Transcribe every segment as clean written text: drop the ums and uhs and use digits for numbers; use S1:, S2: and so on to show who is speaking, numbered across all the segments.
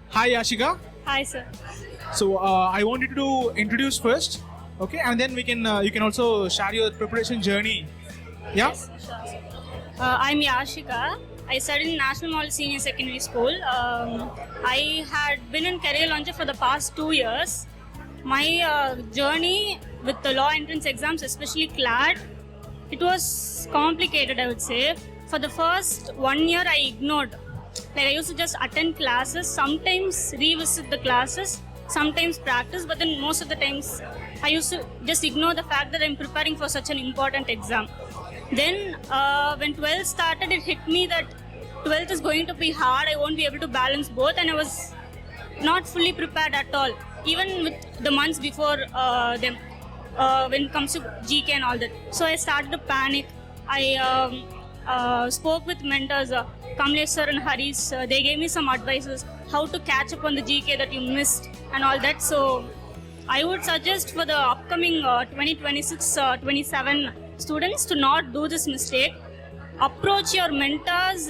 S1: Hi Yashika.
S2: Hi, sir.
S1: So I wanted to introduce first, okay, and then we can you can also share your preparation journey. Yeah.
S2: Yes, sure. I'm Yashika. I studied in National Model Senior Secondary School. I had been in Career Launcher for the past 2 years. My journey with the law entrance exams, especially CLAT, it was complicated, I would say. For the first 1 year, I ignored. Like, I used to just attend classes, sometimes revisit the classes, sometimes practice, but then most of the times I used to just ignore the fact that I'm preparing for such an important exam. Then when 12th started, it hit me that 12th is going to be hard, I won't be able to balance both, and I was not fully prepared at all, even with the months before them, when it comes to GK and all that. So I started to panic. I spoke with mentors, Kamlesh sir and Harish. They gave me some advices how to catch up on the GK that you missed and all that. So I would suggest for the upcoming 2026-27 students to not do this mistake. Approach your mentors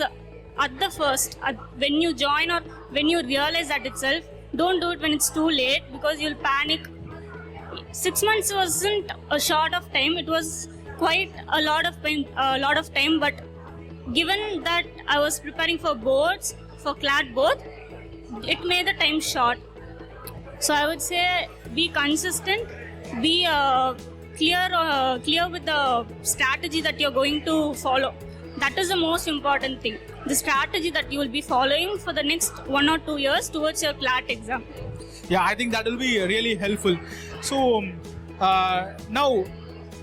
S2: at the first, when you join or when you realize that itself. Don't do it when it's too late, because you'll panic. 6 months wasn't a short of time, it was quite a lot of time, but given that I was preparing for boards, for CLAT both, it made the time short. So I would say be consistent, be clear with the strategy that you're going to follow. That is the most important thing. The strategy that you will be following for the next 1 or 2 years towards your CLAT exam.
S1: Yeah, I think that will be really helpful. So now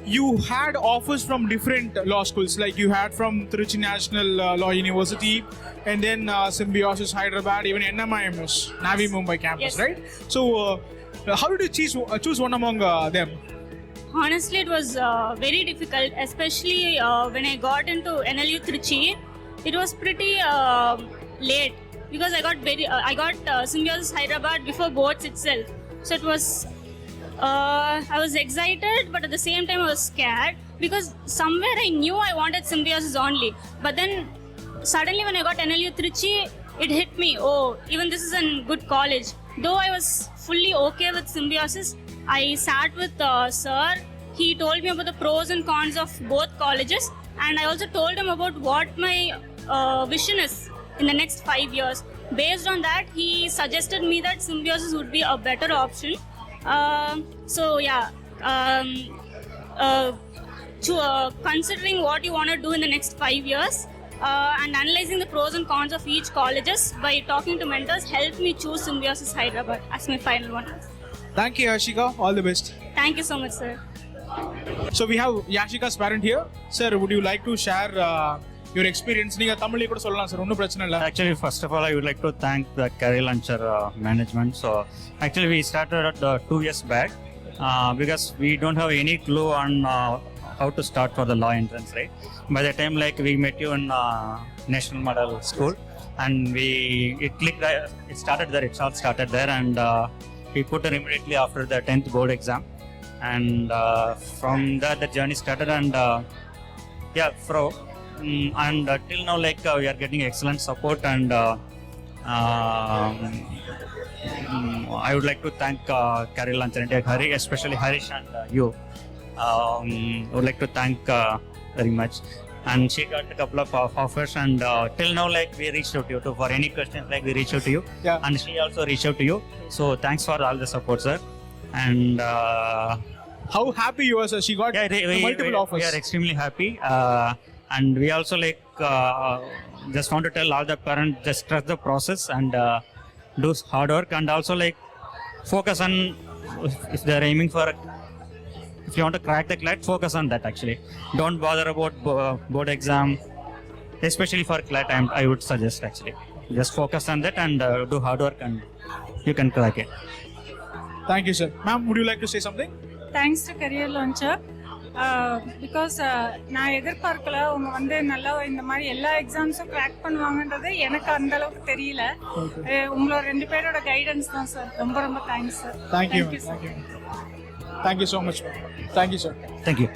S1: you had offers from different law schools, like you had from Trichy National Law University, and then Symbiosis Hyderabad, even NMIMS, Navi Mumbai campus,
S2: Yes.
S1: right? So how did you choose one among them?
S2: Honestly, it was very difficult, especially when I got into NLU Trichy. It was pretty late, because I got Symbiosis Hyderabad before boards itself. So it was I was excited, but at the same time I was scared, because somewhere I knew I wanted Symbiosis only. But then suddenly when I got NLU Trichy, it hit me, oh, even this is a good college. Though I was fully okay with Symbiosis, I sat with sir. He told me about the pros and cons of both colleges, and I also told him about what my vision is in the next 5 years. Based on that, he suggested me that Symbiosis would be a better option. Considering what you want to do in the next 5 years, and analyzing the pros and cons of each colleges by talking to mentors helped me choose Symbiosis Hyderabad as my final one.
S1: Thank you, Yashika. All the best.
S2: Thank you so much, sir.
S1: So we have Yashika's parent here. Sir, would you like to share your experience? நீங்க தமிழ்ல கூட சொல்லலாம் sir, ஒன்றும் பிரச்சனை இல்லை.
S3: Actually, first of all, I would like to thank the Career Launcher management. So actually, we started 2 years back because we don't have any clue on how to start for the law entrance, right? By the time like we met you in National Model School, and it clicked. It all started there, and we put it immediately after the 10th board exam, and from there the journey started, and till now like we are getting excellent support, and I would like to thank Career Launcher and Hari, especially Harish and you. I would like to thank very much. And she got a couple of offers, and till now like we reached out to you for any questions, like we reached out to you.
S1: Yeah.
S3: And she also reached out to you. So thanks for all the support, sir. And
S1: How happy you are, sir? She got multiple offers.
S3: We are extremely happy. And we also like just want to tell all the parents, just trust the process and do hard work, and also like focus on if they are aiming for, if you want to crack the CLAT, focus on that actually. Don't bother about board exam, especially for CLAT. I would suggest actually just focus on that and do hard work, and you can crack it.
S1: Thank you, sir. Ma'am, would you like to say something?
S4: Thanks to Career Launcher. Because நான் எதிர்பார்க்கல அவங்க வந்து நல்லா இந்த மாதிரி எல்லா எக்ஸாம்ஸும் crack பண்ணுவாங்கன்றது எனக்கு அந்த அளவுக்கு தெரியல. உங்களோட 2 பேரோட கைடன்ஸ் தான் சார். ரொம்ப ரொம்ப thanks sir.
S1: Thank you so much. Thank you, sir.
S3: Thank you.